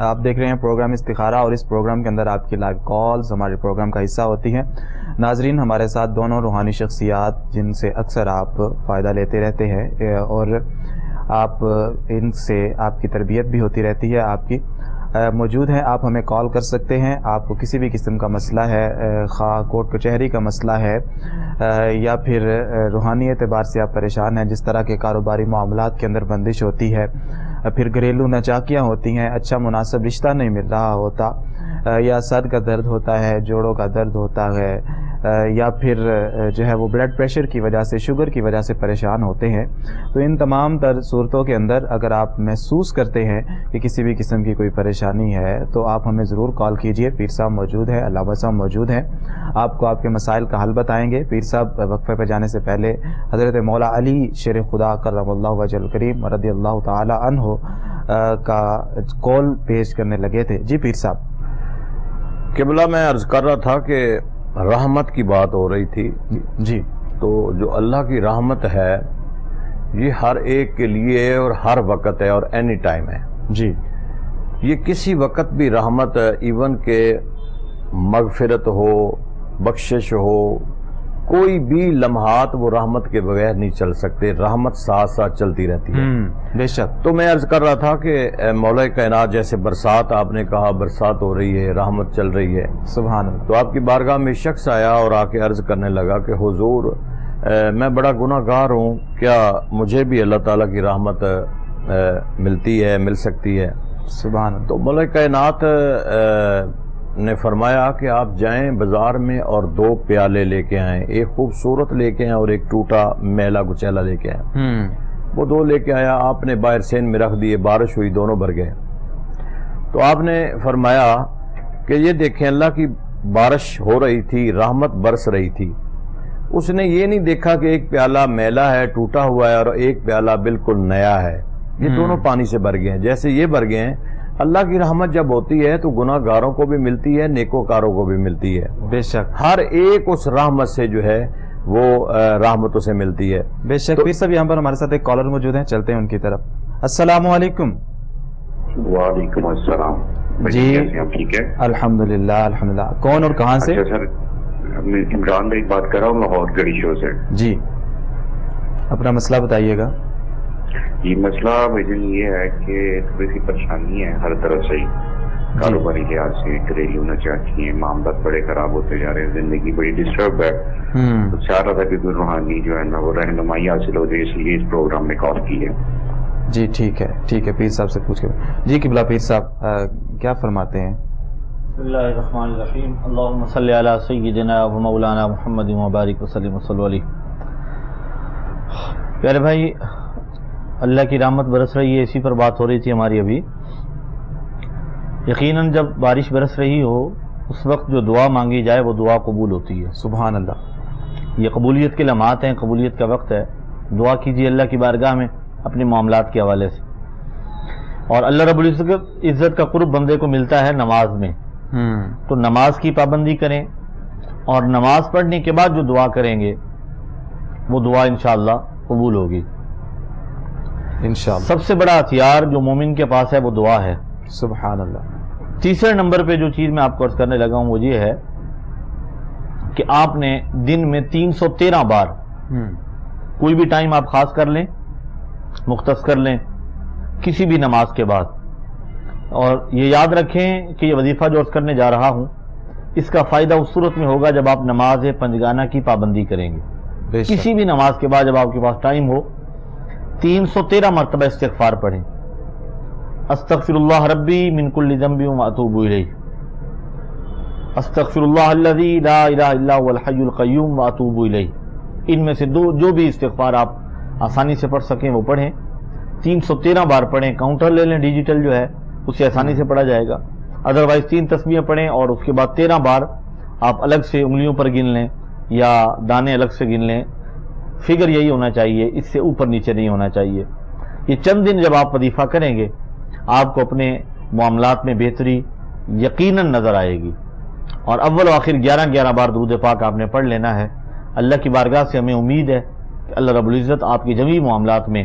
آپ دیکھ رہے ہیں پروگرام استخارہ، اور اس پروگرام کے اندر آپ کی لائیو کالز ہمارے پروگرام کا حصہ ہوتی ہیں۔ ناظرین، ہمارے ساتھ دونوں روحانی شخصیات جن سے اکثر آپ فائدہ لیتے رہتے ہیں اور آپ ان سے آپ کی تربیت بھی ہوتی رہتی ہے، آپ کی موجود ہیں۔ آپ ہمیں کال کر سکتے ہیں، آپ کو کسی بھی قسم کا مسئلہ ہے، خواہ کورٹ کچہری کا مسئلہ ہے یا پھر روحانی اعتبار سے آپ پریشان ہیں، جس طرح کے کاروباری معاملات کے اندر بندش ہوتی ہے، پھر گھریلو ناچاکیاں ہوتی ہیں، اچھا مناسب رشتہ نہیں مل رہا ہوتا، یا سر کا درد ہوتا ہے، جوڑوں کا درد ہوتا ہے، یا پھر جو ہے وہ بلڈ پریشر کی وجہ سے، شوگر کی وجہ سے پریشان ہوتے ہیں، تو ان تمام تر صورتوں کے اندر اگر آپ محسوس کرتے ہیں کہ کسی بھی قسم کی کوئی پریشانی ہے تو آپ ہمیں ضرور کال کیجئے۔ پیر صاحب موجود ہیں، علامہ صاحب موجود ہیں، آپ کو آپ کے مسائل کا حل بتائیں گے۔ پیر صاحب وقفے پہ جانے سے پہلے حضرت مولا علی شیر خدا کرم اللہ وجہ الکریم رضی اللہ تعالی عنہ کا قول پیش کرنے لگے تھے۔ جی پیر صاحب۔ قبلہ میں عرض کر رہا تھا کہ رحمت کی بات ہو رہی تھی۔ جی۔ تو جو اللہ کی رحمت ہے یہ ہر ایک کے لیے اور ہر وقت ہے اور اینی ٹائم ہے۔ جی۔ یہ کسی وقت بھی رحمت ایون کہ مغفرت ہو، بخشش ہو، کوئی بھی لمحات وہ رحمت کے بغیر نہیں چل سکتے، رحمت ساتھ ساتھ چلتی رہتی ہے۔ بے شک۔ تو میں عرض کر رہا تھا کہ مولا کائنات جیسے برسات، آپ نے کہا برسات ہو رہی ہے، رحمت چل رہی ہے، سبحان اللہ۔ تو آپ کی بارگاہ میں شخص آیا اور آ کے عرض کرنے لگا کہ حضور میں بڑا گناہ گار ہوں، کیا مجھے بھی اللہ تعالیٰ کی رحمت ملتی ہے، مل سکتی ہے؟ سبحان اللہ۔ تو مولا کائنات نے فرمایا کہ آپ جائیں بازار میں اور 2 پیالے لے کے آئیں، ایک خوبصورت لے کے آئیں اور ایک ٹوٹا میلا کچیلا لے کے آئیں۔ وہ 2 لے کے آیا، آپ نے باہر سین میں رکھ دیے، بارش ہوئی، دونوں بھر گئے۔ تو آپ نے فرمایا کہ یہ دیکھیں اللہ کی بارش ہو رہی تھی، رحمت برس رہی تھی، اس نے یہ نہیں دیکھا کہ ایک پیالہ میلا ہے، ٹوٹا ہوا ہے، اور ایک پیالہ بالکل نیا ہے، یہ دونوں پانی سے بھر گئے ہیں۔ جیسے یہ بھر گئے ہیں، اللہ کی رحمت جب ہوتی ہے تو گناہ گاروں کو بھی ملتی ہے، نیکوکاروں کو بھی ملتی ہے۔ بے شک۔ ہر ایک اس رحمت سے جو ہے وہ رحمتوں سے ملتی ہے۔ بے شک۔ پیر صاحب یہاں پر ہمارے ساتھ ایک کالر موجود ہیں، چلتے ہیں ان کی طرف۔ السلام علیکم۔ وعلیکم السلام۔ جی کیسے ہیں آپ؟ ٹھیک ہے الحمدللہ الحمدللہ۔ کون اور کہاں سے؟ اچھا سر، میں عمران بھائی بات کر رہا ہوں لاہور گڑی شو سے۔ جی، اپنا مسئلہ بتائیے گا۔ یہ مسئلہ بھائی یہ ہے کہ تھوڑی سی پریشانی ہے ہر طرف سے ہی، کاروباری لحاظ سے، گھریلو ناچاکی ہیں، معاملات بڑے خراب ہوتے جا رہے ہیں، زندگی بڑی ڈسٹرب ہے۔ تو چاہ رہا تھا کہ کوئی روحانی جو ہے نا وہ رہنمائی حاصل ہو جائے، اس لیے اس پروگرام میں کال کی ہے۔ جی ٹھیک ہے، ٹھیک ہے، پیر صاحب سے پوچھ کے۔ جی قبلہ پیر صاحب کیا فرماتے ہیں؟ بسم اللہ الرحمن الرحیم، اللہم صلی علی سیدنا و مولانا محمد مبارک وسلم وصلی علیہ۔ پیارے بھائی، اللہ کی رحمت برس رہی ہے، اسی پر بات ہو رہی تھی ہماری ابھی۔ یقیناً جب بارش برس رہی ہو اس وقت جو دعا مانگی جائے وہ دعا قبول ہوتی ہے۔ سبحان اللہ۔ یہ قبولیت کے لمحات ہیں، قبولیت کا وقت ہے، دعا کیجیے اللہ کی بارگاہ میں اپنے معاملات کے حوالے سے۔ اور اللہ رب العزت کا قرب بندے کو ملتا ہے نماز میں، تو نماز کی پابندی کریں، اور نماز پڑھنے کے بعد جو دعا کریں گے وہ دعا انشاءاللہ قبول ہوگی۔ انشاءاللہ۔ سب سے بڑا ہتھیار جو مومن کے پاس ہے وہ دعا ہے۔ سبحان اللہ۔ تیسرے نمبر پہ جو چیز میں آپ کو عرض کرنے لگا ہوں وہ یہ ہے کہ آپ نے دن میں 313 بار، کوئی بھی ٹائم آپ خاص کر لیں، مختص کر لیں کسی بھی نماز کے بعد، اور یہ یاد رکھیں کہ یہ وظیفہ جو عرض کرنے جا رہا ہوں اس کا فائدہ اس صورت میں ہوگا جب آپ نماز پنجگانہ کی پابندی کریں گے۔ کسی بھی نماز کے بعد جب آپ کے پاس ٹائم ہو 313 مرتبہ استغفار پڑھیں، استغفر اللہ ربی من کل ذنب واتوب الیہ، استغفر اللہ الذی لا الہ الا هو الحی القیوم واتوب الیہ۔ ان میں سے جو بھی استغفار آپ آسانی سے پڑھ سکیں وہ پڑھیں، 313 بار پڑھیں، کاؤنٹر لے لیں ڈیجیٹل جو ہے اسے آسانی سے پڑھا جائے گا، ادروائز 3 تسبیحیں پڑھیں اور اس کے بعد 13 بار آپ الگ سے انگلیوں پر گن لیں یا دانے الگ سے گن لیں، فگر یہی ہونا چاہیے، اس سے اوپر نیچے نہیں ہونا چاہیے۔ یہ چند دن جب آپ وظیفہ کریں گے آپ کو اپنے معاملات میں بہتری یقیناً نظر آئے گی، اور اول و آخر 11 بار درود پاک آپ نے پڑھ لینا ہے۔ اللہ کی بارگاہ سے ہمیں امید ہے کہ اللہ رب العزت آپ کے جمیع معاملات میں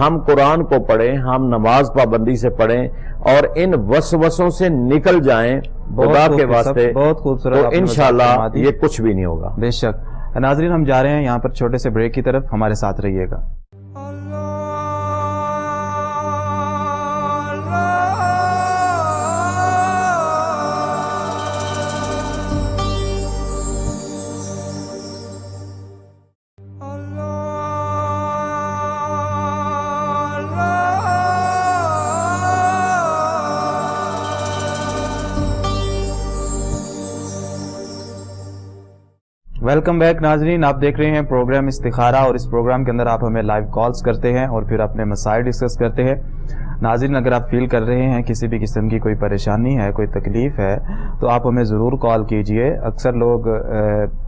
ہم قرآن کو پڑھیں، ہم نماز پابندی سے پڑھیں اور ان وسوسوں سے نکل جائیں خدا کے واسطے، بہت خوبصورت تو انشاءاللہ یہ کچھ بھی نہیں ہوگا۔ بے شک۔ ناظرین ہم جا رہے ہیں یہاں پر چھوٹے سے بریک کی طرف، ہمارے ساتھ رہیے گا۔ ویلکم بیک ناظرین، آپ دیکھ رہے ہیں پروگرام استخارہ، اور اس پروگرام کے اندر آپ ہمیں لائیو کالز کرتے ہیں اور پھر اپنے مسائل ڈسکس کرتے ہیں۔ ناظرین اگر آپ فیل کر رہے ہیں کسی بھی قسم کی کوئی پریشانی ہے، کوئی تکلیف ہے، تو آپ ہمیں ضرور کال کیجئے۔ اکثر لوگ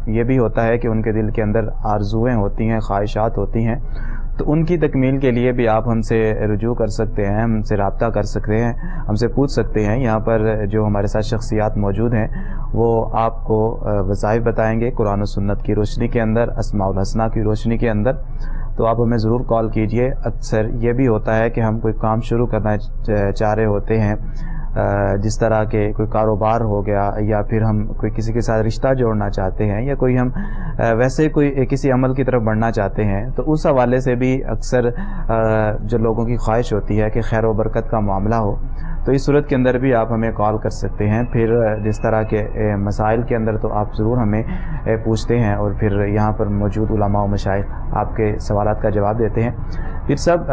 یہ بھی ہوتا ہے کہ ان کے دل کے اندر آرزویں ہوتی ہیں، خواہشات ہوتی ہیں، تو ان کی تکمیل کے لیے بھی آپ ہم سے رجوع کر سکتے ہیں، ہم سے رابطہ کر سکتے ہیں، ہم سے پوچھ سکتے ہیں۔ یہاں پر جو ہمارے ساتھ شخصیات موجود ہیں وہ آپ کو وظائف بتائیں گے قرآن و سنت کی روشنی کے اندر، اسماء الحسنہ کی روشنی کے اندر، تو آپ ہمیں ضرور کال کیجئے۔ اکثر یہ بھی ہوتا ہے کہ ہم کوئی کام شروع کرنا چاہ رہے ہوتے ہیں، جس طرح کے کوئی کاروبار ہو گیا، یا پھر ہم کوئی کسی کے ساتھ رشتہ جوڑنا چاہتے ہیں، یا کوئی ہم ویسے کوئی کسی عمل کی طرف بڑھنا چاہتے ہیں، تو اس حوالے سے بھی اکثر جو لوگوں کی خواہش ہوتی ہے کہ خیر و برکت کا معاملہ ہو، تو اس صورت کے اندر بھی آپ ہمیں کال کر سکتے ہیں۔ پھر جس طرح کے مسائل کے اندر تو آپ ضرور ہمیں پوچھتے ہیں، اور پھر یہاں پر موجود علماء و مشائخ آپ کے سوالات کا جواب دیتے ہیں۔ پھر سب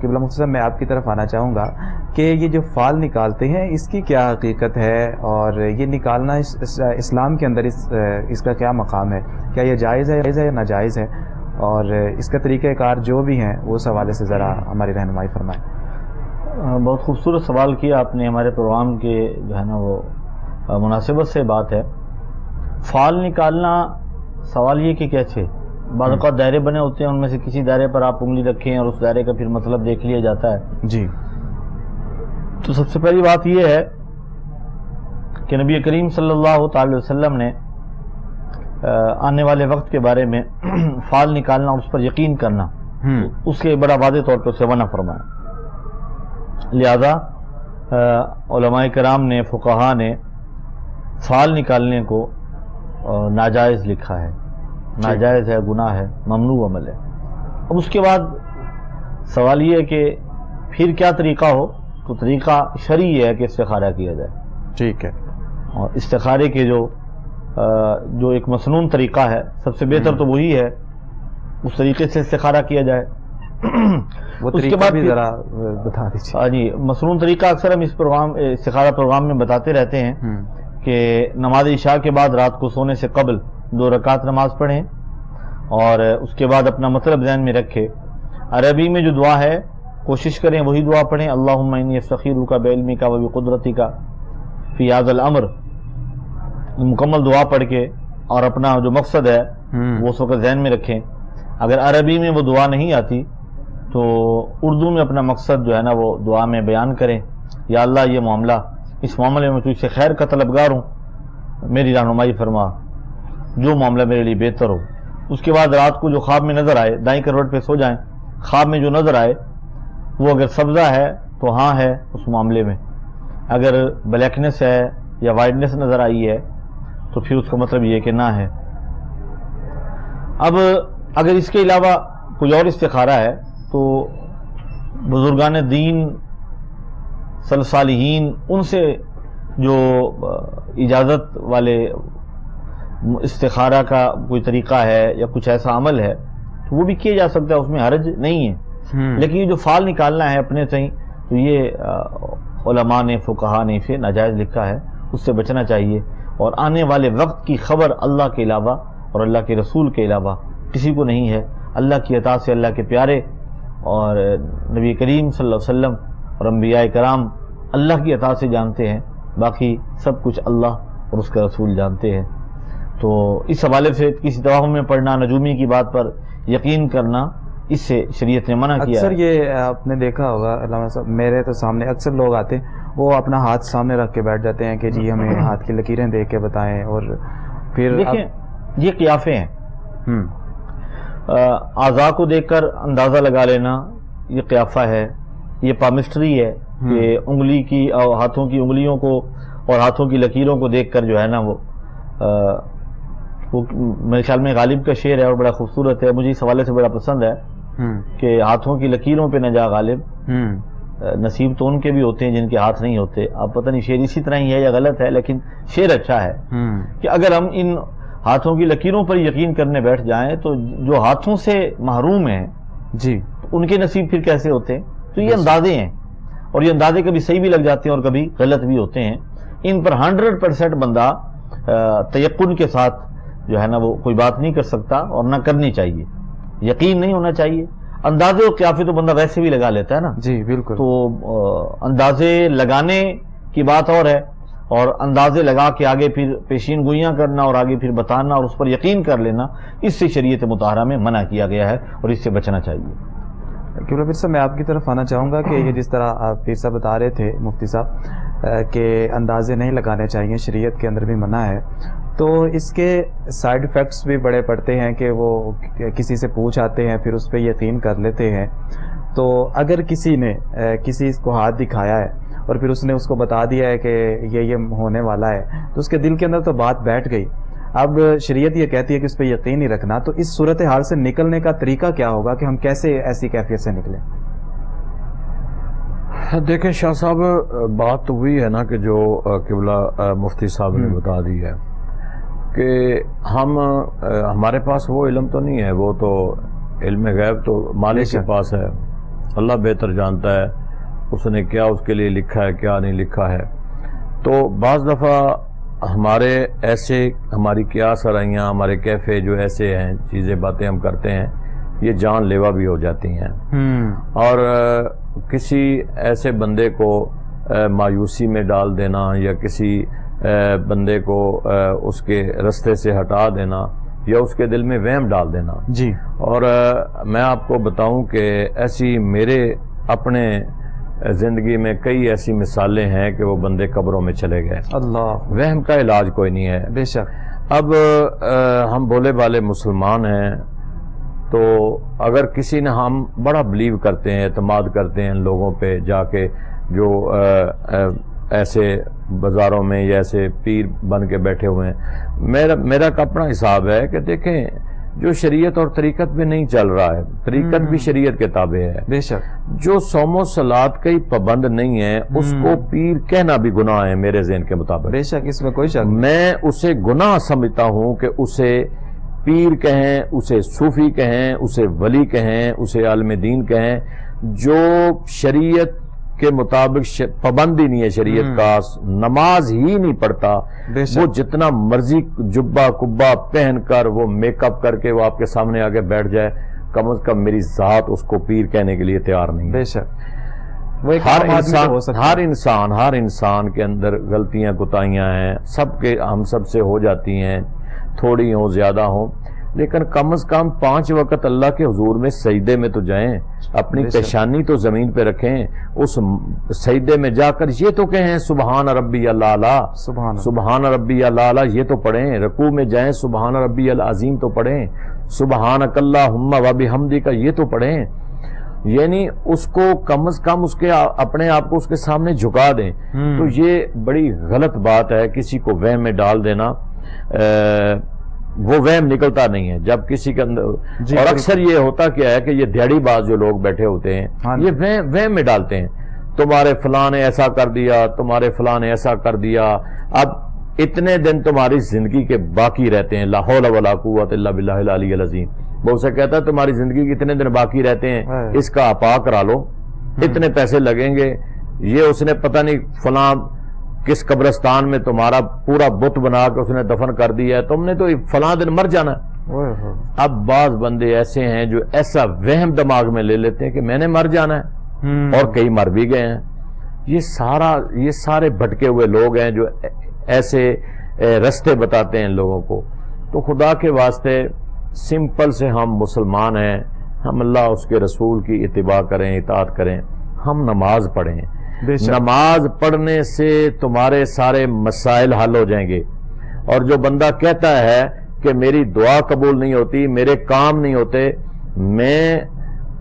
قبلہ مفتی صاحب، میں آپ کی طرف آنا چاہوں گا کہ یہ جو فال نکالتے ہیں اس کی کیا حقیقت ہے، اور یہ نکالنا اسلام کے اندر اس کا کیا مقام ہے؟ کیا یہ جائز ہے یا ناجائز ہے، اور اس کا طریقہ کار جو بھی ہیں وہ اس حوالے سے ذرا ہماری رہنمائی فرمائیں۔ بہت خوبصورت سوال کیا آپ نے، ہمارے پروگرام کے جو ہے نا وہ مناسبت سے بات ہے۔ فال نکالنا، سوال یہ کہ کیسے؟ بعض اوقات دائرے بنے ہوتے ہیں، ان میں سے کسی دائرے پر آپ انگلی رکھیں اور اس دائرے کا پھر مطلب دیکھ لیا جاتا ہے۔ جی، تو سب سے پہلی بات یہ ہے کہ نبی کریم صلی اللہ تعالی وسلم نے آنے والے وقت کے بارے میں فال نکالنا اور اس پر یقین کرنا، اس کے بڑا واضح طور پر اسے منع فرمایا۔ لہذا علماء کرام نے، فقہا نے فال نکالنے کو ناجائز لکھا ہے، ناجائز ہے، گناہ ہے، ممنوع عمل ہے۔ اب اس کے بعد سوال یہ ہے کہ پھر کیا طریقہ ہو، تو طریقہ شرعی ہے کہ استخارہ کیا جائے۔ ٹھیک ہے۔ اور استخارے کے جو ایک مسنون طریقہ ہے، سب سے بہتر تو وہی ہے، اس طریقے سے استخارہ کیا جائے۔ وہ اس کے طریقہ بعد بھی ذرا بتا دیجیے۔ ہاں جی، مسنون طریقہ اکثر ہم اس پروگرام استخارہ پروگرام میں بتاتے رہتے ہیں کہ نماز عشاء کے بعد رات کو سونے سے قبل 2 رکعت نماز پڑھیں، اور اس کے بعد اپنا مطلب ذہن میں رکھے۔ عربی میں جو دعا ہے کوشش کریں وہی دعا پڑھیں، اللہم انی استخیرک بعلمک و بقدرتک فی ھذا الامر، مکمل دعا پڑھ کے اور اپنا جو مقصد ہے وہ اس وقت ذہن میں رکھیں۔ اگر عربی میں وہ دعا نہیں آتی تو اردو میں اپنا مقصد جو ہے نا وہ دعا میں بیان کریں، یا اللہ یہ معاملہ، اس معاملے میں تجھ سے خیر کا طلبگار ہوں، میری رہنمائی فرما، جو معاملہ میرے لیے بہتر ہو۔ اس کے بعد رات کو جو خواب میں نظر آئے، دائیں کروٹ پہ سو جائیں، خواب میں جو نظر آئے وہ اگر سبزہ ہے تو ہاں ہے اس معاملے میں، اگر بلیکنس ہے یا وائٹنس نظر آئی ہے تو پھر اس کا مطلب یہ کہ نہ ہے۔ اب اگر اس کے علاوہ کوئی اور استخارہ ہے تو بزرگان دین، صالحین، ان سے جو اجازت والے استخارہ کا کوئی طریقہ ہے یا کچھ ایسا عمل ہے تو وہ بھی کیا جا سکتا ہے، اس میں حرج نہیں ہے۔ لیکن یہ جو فال نکالنا ہے اپنے سے ہی، تو یہ علماء نے، فقہا نے اسے ناجائز لکھا ہے، اس سے بچنا چاہیے۔ اور آنے والے وقت کی خبر اللہ کے علاوہ اور اللہ کے رسول کے علاوہ کسی کو نہیں ہے۔ اللہ کی عطا سے اللہ کے پیارے اور نبی کریم صلی اللہ علیہ وسلم اور انبیاء کرام اللہ کی عطا سے جانتے ہیں، باقی سب کچھ اللہ اور اس کا رسول جانتے ہیں۔ تو اس حوالے سے کسی توہم میں پڑھنا، نجومی کی بات پر یقین کرنا، اس سے شریعت نے منع کیا ہے۔ اکثر یہ آپ نے دیکھا ہوگا علامہ صاحب، میرے تو سامنے اکثر لوگ آتے ہیں، وہ اپنا ہاتھ سامنے رکھ کے بیٹھ جاتے ہیں کہ جی ہمیں ہاتھ کی لکیریں دیکھ کے بتائیں، اور پھر دیکھیں یہ قیافے ہیں۔ اعضاء کو دیکھ کر اندازہ لگا لینا یہ قیافہ ہے، یہ پامسٹری ہے کہ انگلی کی اور ہاتھوں کی انگلیوں کو اور ہاتھوں کی لکیروں کو دیکھ کر جو ہے نا وہ میرے خیال میں غالب کا شعر ہے اور بڑا خوبصورت ہے، مجھے اس حوالے سے بڑا پسند ہے کہ ہاتھوں کی لکیروں پہ نہ جا غالب، نصیب تو ان کے بھی ہوتے ہیں جن کے ہاتھ نہیں ہوتے. اب پتہ نہیں شعر اسی طرح ہی ہے یا غلط ہے، لیکن شعر اچھا ہے کہ اگر ہم ان ہاتھوں کی لکیروں پر یقین کرنے بیٹھ جائیں تو جو ہاتھوں سے محروم ہیں جی ان کے نصیب پھر کیسے ہوتے ہیں. تو یہ اندازے ہیں، اور یہ اندازے کبھی صحیح بھی لگ جاتے ہیں اور کبھی غلط بھی ہوتے ہیں. ان پر 100% بندہ تیقن کے ساتھ جو ہے نا وہ کوئی بات نہیں کر سکتا اور نہ کرنی چاہیے. یقین نہیں ہونا چاہیے. اندازے اور قیافے تو بندہ ویسے بھی لگا لیتا ہے نا. جی بالکل. تو اندازے لگانے کی بات اور ہے، اور اندازے لگا کے آگے پھر پیشین گوئیاں کرنا اور آگے پھر بتانا اور اس پر یقین کر لینا، اس سے شریعت مطہرہ میں منع کیا گیا ہے اور اس سے بچنا چاہیے. کیونکہ پھر صاحب میں آپ کی طرف آنا چاہوں گا کہ یہ جس طرح آپ پیر صاحب بتا رہے تھے مفتی صاحب کہ اندازے نہیں لگانے چاہیے، شریعت کے اندر بھی منع ہے، تو اس کے سائیڈ ایفیکٹس بھی بڑے پڑتے ہیں کہ وہ کسی سے پوچھ آتے ہیں پھر اس پہ یقین کر لیتے ہیں. تو اگر کسی نے کسی کو ہاتھ دکھایا ہے اور پھر اس نے اس کو بتا دیا ہے کہ یہ ہونے والا ہے تو اس کے دل کے اندر تو بات بیٹھ گئی. اب شریعت یہ کہتی ہے کہ اس پہ یقین نہیں رکھنا، تو اس صورتحال سے نکلنے کا طریقہ کیا ہوگا کہ ہم کیسے ایسی کیفیت سے نکلیں؟ دیکھیں شاہ صاحب، بات تو وہی ہے نا کہ جو قبلہ مفتی صاحب نے بتا دی ہے کہ ہمارے پاس وہ علم تو نہیں ہے، وہ تو علم غیب تو مالک کے پاس ہے. اللہ بہتر جانتا ہے اس نے کیا اس کے لیے لکھا ہے کیا نہیں لکھا ہے. تو بعض دفعہ ہماری قیاس آرائیاں، ہمارے کیفے جو ایسے ہیں، چیزیں باتیں ہم کرتے ہیں، یہ جان لیوا بھی ہو جاتی ہیں. اور کسی ایسے بندے کو مایوسی میں ڈال دینا یا کسی بندے کو اس کے رستے سے ہٹا دینا یا اس کے دل میں وہم ڈال دینا. جی. اور میں آپ کو بتاؤں کہ ایسی میرے اپنے زندگی میں کئی ایسی مثالیں ہیں کہ وہ بندے قبروں میں چلے گئے. اللہ. وہم کا علاج کوئی نہیں ہے. بے شک. اب ہم بولے بالے مسلمان ہیں، تو اگر کسی نے، ہم بڑا بلیو کرتے ہیں، اعتماد کرتے ہیں لوگوں پہ جا کے جو ایسے بازاروں میں یا ایسے پیر بن کے بیٹھے ہوئے ہیں. میرا اپنا حساب ہے کہ دیکھیں جو شریعت اور طریقت میں نہیں چل رہا ہے، طریقت بھی شریعت کے تابع ہے. بے شک. جو صوم و صلات کا پابند نہیں ہے اس کو پیر کہنا بھی گناہ ہے میرے ذہن کے مطابق. بے شک، اس میں کوئی شک. میں اسے گناہ سمجھتا ہوں کہ اسے پیر کہیں، اسے صوفی کہیں، اسے ولی کہیں، اسے عالم دین کہیں، جو شریعت کے مطابق پابندی نہیں ہے شریعت کا، نماز ہی نہیں پڑھتا، وہ جتنا مرضی جبہ کبہ پہن کر وہ میک اپ کر کے وہ آپ کے سامنے آگے بیٹھ جائے، کم از کم میری ذات اس کو پیر کہنے کے لیے تیار نہیں ہے. بے شک. ہر انسان کے اندر غلطیاں کوتاہیاں ہیں، ہم سب سے ہو جاتی ہیں، تھوڑی ہوں زیادہ ہوں، لیکن کم از کم 5 وقت اللہ کے حضور میں سجدے میں تو جائیں، اپنی پیشانی تو زمین پہ رکھیں، اس سجدے میں جا کر یہ تو کہیں سبحان ربی الاعلیٰ، سبحان ربی الاعلیٰ یہ تو پڑھیں، رکوع میں جائیں سبحان ربی العظیم تو پڑھیں، سبحانک اللہم و بحمدک یہ تو پڑھیں. یعنی اس کو کم از کم اس کے اپنے آپ کو اس کے سامنے جھکا دیں. تو یہ بڑی غلط بات ہے کسی کو وہم میں ڈال دینا. وہ وہم نکلتا نہیں ہے جب کسی کے اندر. اور اکثر یہ ہوتا کیا ہے کہ یہ دیہڑی باز جو لوگ بیٹھے ہوتے ہیں یہ وہم میں ڈالتے ہیں، تمہارے فلاں نے ایسا کر دیا، تمہارے فلاں نے ایسا کر دیا. اب اتنے دن تمہاری زندگی کے باقی رہتے ہیں، لا حول ولا قوت الا باللہ العلی العظیم. وہ اسے کہتا ہے تمہاری زندگی کے اتنے دن باقی رہتے ہیں، اس کا اپا کرا لو، اتنے پیسے لگیں گے. یہ اس نے پتہ نہیں فلاں کس قبرستان میں تمہارا پورا بت بنا کے اس نے دفن کر دیا ہے، تم نے تو فلاں دن مر جانا. اب بعض بندے ایسے ہیں جو ایسا وہم دماغ میں لے لیتے ہیں کہ میں نے مر جانا ہے، اور کئی مر بھی گئے ہیں. یہ سارے بھٹکے ہوئے لوگ ہیں جو ایسے رستے بتاتے ہیں لوگوں کو. تو خدا کے واسطے سمپل سے ہم مسلمان ہیں، ہم اللہ اس کے رسول کی اتباع کریں، اطاعت کریں، ہم نماز پڑھیں. نماز پڑھنے سے تمہارے سارے مسائل حل ہو جائیں گے. اور جو بندہ کہتا ہے کہ میری دعا قبول نہیں ہوتی، میرے کام نہیں ہوتے، میں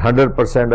100%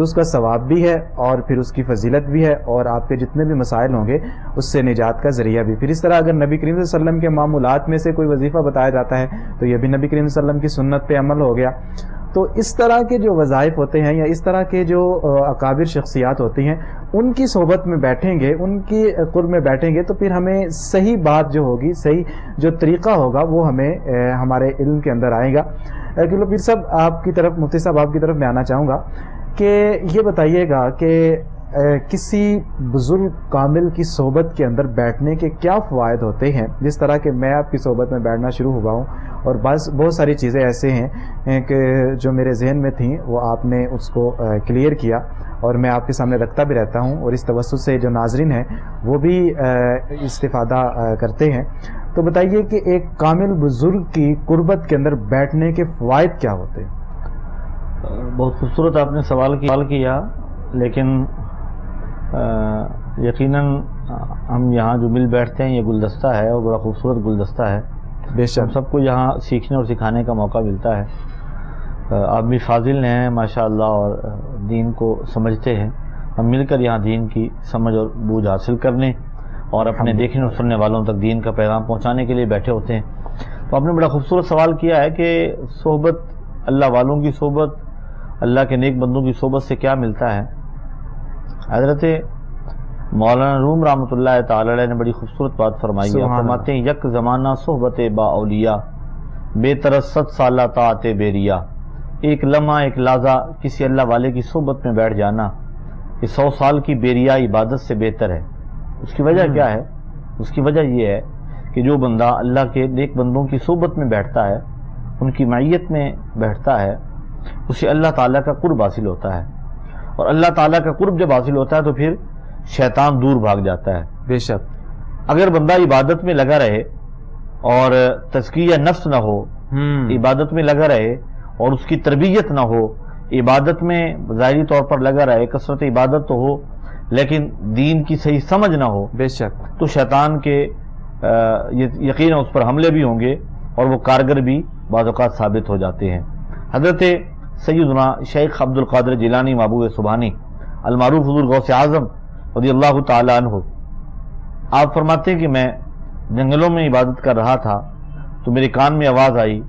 تو اس کا ثواب بھی ہے اور پھر اس کی فضیلت بھی ہے اور آپ کے جتنے بھی مسائل ہوں گے اس سے نجات کا ذریعہ بھی. پھر اس طرح اگر نبی کریم صلی اللہ علیہ وسلم کے معمولات میں سے کوئی وظیفہ بتایا جاتا ہے تو یہ بھی نبی کریم صلی اللہ علیہ وسلم کی سنت پہ عمل ہو گیا. تو اس طرح کے جو وظائف ہوتے ہیں یا اس طرح کے جو اکابر شخصیات ہوتی ہیں ان کی صحبت میں بیٹھیں گے, ان کی قرب میں بیٹھیں گے تو پھر ہمیں صحیح بات جو ہوگی, صحیح جو طریقہ ہوگا وہ ہمیں ہمارے علم کے اندر آئے گا. کیونکہ پھر صاحب آپ کی طرف, مفتی صاحب آپ کی طرف میں آنا چاہوں گا کہ یہ بتائیے گا کہ کسی بزرگ کامل کی صحبت کے اندر بیٹھنے کے کیا فوائد ہوتے ہیں. جس طرح کہ میں آپ کی صحبت میں بیٹھنا شروع ہوا ہوں اور بس بہت ساری چیزیں ایسے ہیں کہ جو میرے ذہن میں تھیں وہ آپ نے اس کو کلیئر کیا اور میں آپ کے سامنے رکھتا بھی رہتا ہوں اور اس توسط سے جو ناظرین ہیں وہ بھی استفادہ کرتے ہیں. تو بتائیے کہ ایک کامل بزرگ کی قربت کے اندر بیٹھنے کے فوائد کیا ہوتے ہیں؟ بہت خوبصورت آپ نے سوال کیا, لیکن یقیناً ہم یہاں جو مل بیٹھتے ہیں یہ گلدستہ ہے اور بڑا خوبصورت گلدستہ ہے. بے شک ہم سب کو یہاں سیکھنے اور سکھانے کا موقع ملتا ہے. آپ بھی فاضل ہیں ماشاءاللہ اور دین کو سمجھتے ہیں. ہم مل کر یہاں دین کی سمجھ اور بوجھ حاصل کرنے اور اپنے دیکھنے اور سننے والوں تک دین کا پیغام پہنچانے کے لیے بیٹھے ہوتے ہیں. تو آپ نے بڑا خوبصورت سوال کیا ہے کہ صحبت, اللہ والوں کی صحبت, اللہ کے نیک بندوں کی صحبت سے کیا ملتا ہے. حضرت مولانا روم رحمۃ اللہ تعالی علیہ نے بڑی خوبصورت بات فرمائی ہے. فرماتے ہیں یک زمانہ صحبت با اولیاء بے طرز 100 سالہ طاعت بیریا. ایک لمحہ, ایک لحظہ کسی اللہ والے کی صحبت میں بیٹھ جانا یہ 100 سال کی بیریا عبادت سے بہتر ہے. اس کی وجہ کیا ہے؟ اس کی وجہ یہ ہے کہ جو بندہ اللہ کے نیک بندوں کی صحبت میں بیٹھتا ہے, ان کی معیت میں بیٹھتا ہے, اسے اللہ تعالیٰ کا قرب حاصل ہوتا ہے. اور اللہ تعالیٰ کا قرب جب حاصل ہوتا ہے تو پھر شیطان دور بھاگ جاتا ہے. بے شک اگر بندہ عبادت میں لگا رہے اور تزکیہ نفس نہ ہو, عبادت میں لگا رہے اور اس کی تربیت نہ ہو, عبادت میں ظاہری طور پر لگا رہے, کثرت عبادت تو ہو لیکن دین کی صحیح سمجھ نہ ہو, بے شک تو شیطان کے یقیناً اس پر حملے بھی ہوں گے اور وہ کارگر بھی بعض اوقات ثابت ہو جاتے ہیں. حضرت سیدنا شیخ عبد القادر جیلانی محبوب سبحانی المعروف حضور غوث اعظم رضی اللہ تعالی عنہ, آپ فرماتے ہیں کہ میں جنگلوں میں عبادت کر رہا تھا تو میرے کان میں آواز آئی,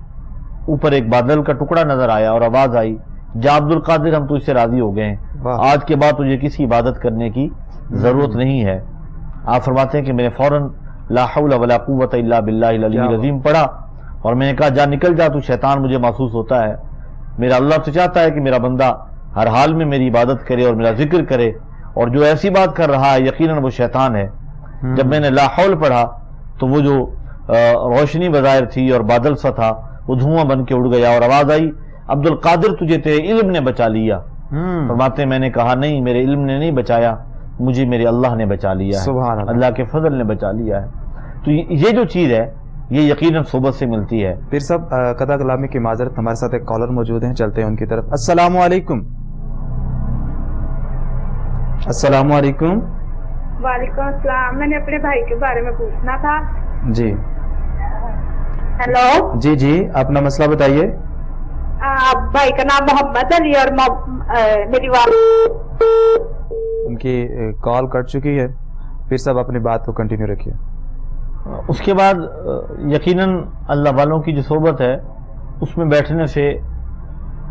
اوپر ایک بادل کا ٹکڑا نظر آیا اور آواز آئی, جا عبد القادر ہم تو اس سے راضی ہو گئے ہیں, آج کے بعد تجھے کسی عبادت کرنے کی ضرورت نہیں ہے. آپ فرماتے ہیں کہ میں نے فوراً لا حول ولا قوت الا باللہ العلی العظیم پڑھا اور میں نے کہا جا نکل جا, تو شیطان مجھے محسوس ہوتا ہے, میرا اللہ تو چاہتا ہے کہ میرا بندہ ہر حال میں میری عبادت کرے اور میرا ذکر کرے, اور جو ایسی بات کر رہا ہے یقیناً وہ شیطان ہے. جب میں نے لا حول پڑھا تو وہ جو روشنی بظاہر تھی اور بادل سا تھا وہ دھواں بن کے اڑ گیا اور آواز آئی, عبد القادر تجھے تیرے علم نے بچا لیا. فرماتے ہیں میں نے کہا نہیں, میرے علم نے نہیں بچایا, مجھے میرے اللہ نے بچا لیا ہے, سبحان اللہ, اللہ کے فضل نے بچا لیا ہے. تو یہ جو چیز ہے یہ یقیناً صحبت سے ملتی ہے. پھر سب قطع کلامی کی معذرت, ہمارے ساتھ ایک کالر موجود ہیں, چلتے ہیں ان کی طرف. السلام علیکم. السلام علیکم. وعلیکم السلام. میں نے اپنے بھائی کے بارے میں پوچھنا تھا. جی ہیلو. جی جی, اپنا مسئلہ بتائیے. بھائی کا نام محمد علی اور میری والد. ان کی کال کٹ چکی ہے. پھر سب اپنی بات کو کنٹینیو رکھیے. اس کے بعد یقیناً اللہ والوں کی جو صحبت ہے اس میں بیٹھنے سے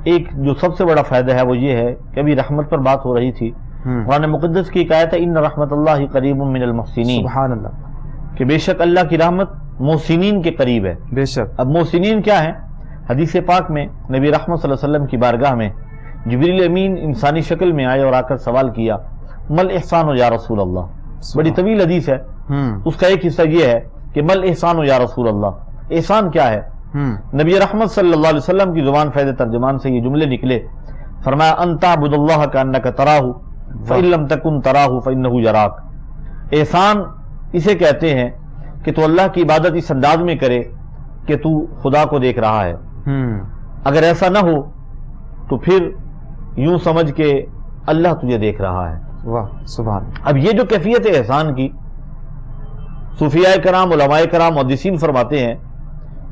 ایک جو سب سے بڑا فائدہ ہے وہ یہ ہے کہ ابھی رحمت پر بات ہو رہی تھی. قرآن مقدس کی ایک آیت ہے ان رحمت اللہ قریب من المحسنین, سبحان اللہ, کہ بے شک اللہ کی رحمت محسنین کے قریب ہے. بے شک. اب محسنین کیا ہیں؟ حدیث پاک میں نبی رحمت صلی اللہ علیہ وسلم کی بارگاہ میں جبریل امین انسانی شکل میں آئے اور آ کر سوال کیا مل احسان یا رسول اللہ. بڑی طویل حدیث ہے, اس کا ایک حصہ یہ ہے کہ مل احسان یا رسول اللہ, احسان کیا ہے؟ نبی رحمت صلی اللہ علیہ وسلم کی زبان فیض ترجمان سے یہ جملے نکلے. فرمایا ان تعبد اللہ کانک تراہ فإن لم تکن تراہ فإنہ یراک. احسان اسے کہتے ہیں کہ تو اللہ کی عبادت اس انداز میں کرے کہ تو خدا کو دیکھ رہا ہے. اگر ایسا نہ ہو تو پھر یوں سمجھ کہ اللہ تجھے دیکھ رہا ہے. واہ سبحان. اب یہ جو کیفیت ہے احسان کی, صوفیاء کرام, علماء کرام, محدثین فرماتے ہیں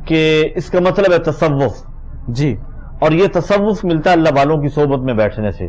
کہ اس کا مطلب ہے تصوف. جی, اور یہ تصوف ملتا ہے اللہ والوں کی صحبت میں بیٹھنے سے.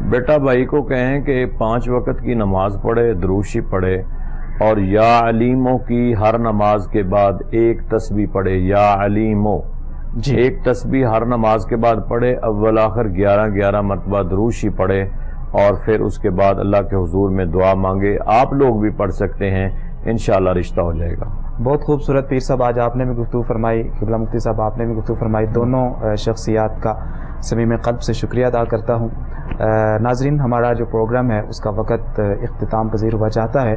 بیٹا بھائی کو کہیں کہ 5 وقت کی نماز پڑھے، درود شریف پڑھے، اور یا علیموں کی ہر نماز کے بعد ایک تسبیح پڑھے، یا علیموں جی ایک تسبیح ہر نماز کے بعد پڑھے، اول آخر 11 مرتبہ درود شریف پڑھے، اور پھر اس کے بعد اللہ کے حضور میں دعا مانگے۔ آپ لوگ بھی پڑھ سکتے ہیں، انشاءاللہ رشتہ ہو جائے گا۔ بہت خوبصورت پیر صاحب، آج آپ نے بھی گفتگو فرمائی، قبلہ مفتی صاحب آپ نے بھی گفتگو فرمائی، دونوں شخصیات کا صمیم قلب سے شکریہ ادا کرتا ہوں۔ ناظرین، ہمارا جو پروگرام ہے اس کا وقت اختتام پذیر ہوا چاہتا ہے۔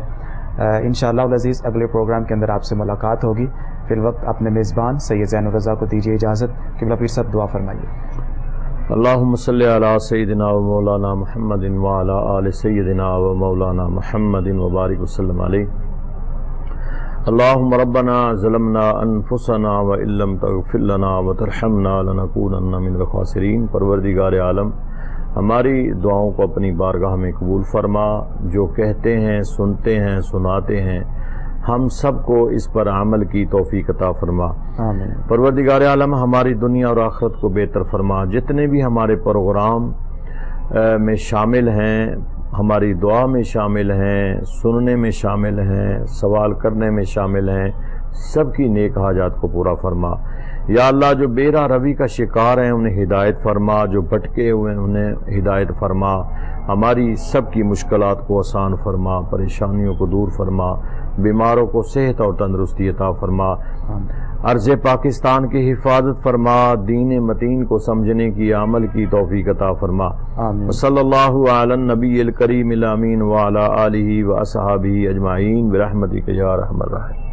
انشاءاللہ العزیز اگلے پروگرام کے اندر آپ سے ملاقات ہوگی۔ فی الوقت اپنے میزبان سید زین الرضا کو دیجیے اجازت۔ قبلہ پیر صاحب دعا فرمائیے۔ اللہم صلی علی سیدنا و مولانا محمد وعلی آل سیدنا و مولانا محمد وبارک وسلم علیہ۔ اللہم ربنا ظلمنا انفسنا وان لم تغفر لنا وترحمنا لنکونن من الخاسرین۔ پروردگار عالم، ہماری دعاؤں کو اپنی بارگاہ میں قبول فرما، جو کہتے ہیں، سنتے ہیں، سناتے ہیں، ہم سب کو اس پر عمل کی توفیق عطا فرما۔ آمین۔ پروردگار عالم، ہماری دنیا اور آخرت کو بہتر فرما۔ جتنے بھی ہمارے پروگرام میں شامل ہیں، ہماری دعا میں شامل ہیں، سننے میں شامل ہیں، سوال کرنے میں شامل ہیں، سب کی نیک حاجات کو پورا فرما۔ یا اللہ، جو بے راہ روی کا شکار ہیں انہیں ہدایت فرما، جو بھٹکے ہوئے ہیں انہیں ہدایت فرما، ہماری سب کی مشکلات کو آسان فرما، پریشانیوں کو دور فرما، بیماروں کو صحت اور تندرستی عطا فرما، ارض پاکستان کی حفاظت فرما، دین متین کو سمجھنے کی، عمل کی توفیق عطا فرما۔ آمین۔ صلی اللہ علی النبی الکریم الامین وعلی آلہ واصحابہ اجمعین برحمتک یا ارحم الراحمین۔